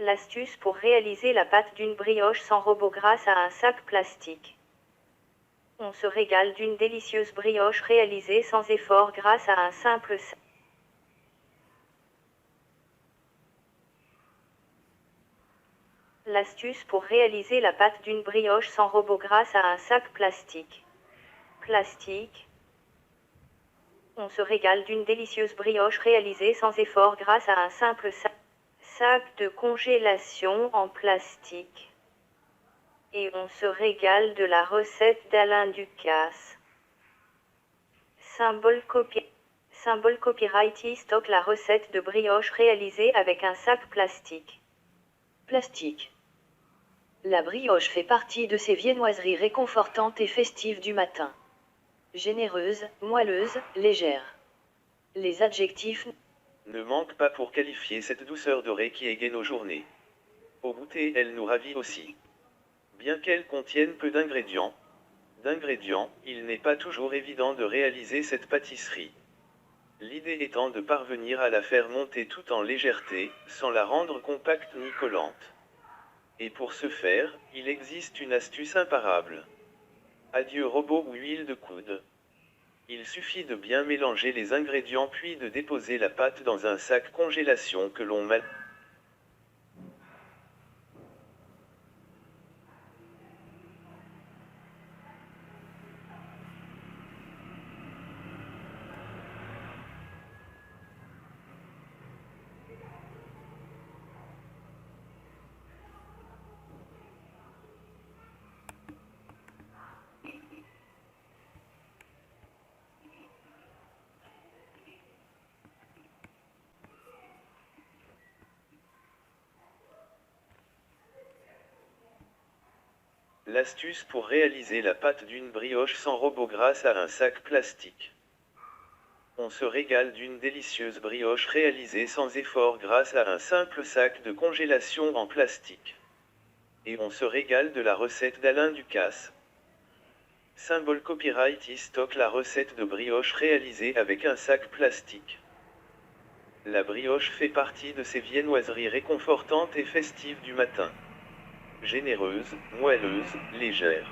L'astuce pour réaliser la pâte d'une brioche sans robot grâce à un sac plastique. On se régale d'une délicieuse brioche réalisée sans effort grâce à un simple sac. L'astuce pour réaliser la pâte d'une brioche sans robot grâce à un sac plastique. Plastique. On se régale d'une délicieuse brioche réalisée sans effort grâce à un simple sac de congélation en plastique. Et on se régale de la recette d'Alain Ducasse. Symbole copyright stocke la recette de brioche réalisée avec un sac plastique. Plastique. La brioche fait partie de ces viennoiseries réconfortantes et festives du matin. Généreuse, moelleuse, légère. Les adjectifs ne manquent pas pour qualifier cette douceur dorée qui égaye nos journées. Au goûter, elle nous ravit aussi. Bien qu'elle contienne peu d'ingrédients, il n'est pas toujours évident de réaliser cette pâtisserie. L'idée étant de parvenir à la faire monter tout en légèreté, sans la rendre compacte ni collante. Et pour ce faire, il existe une astuce imparable. Adieu robot ou huile de coude. Il suffit de bien mélanger les ingrédients puis de déposer la pâte dans un sac congélation que l'on met. L'astuce pour réaliser la pâte d'une brioche sans robot grâce à un sac plastique. On se régale d'une délicieuse brioche réalisée sans effort grâce à un simple sac de congélation en plastique. Et on se régale de la recette d'Alain Ducasse. Symbole copyright stocke la recette de brioche réalisée avec un sac plastique. La brioche fait partie de ces viennoiseries réconfortantes et festives du matin. Généreuse, moelleuse, légère.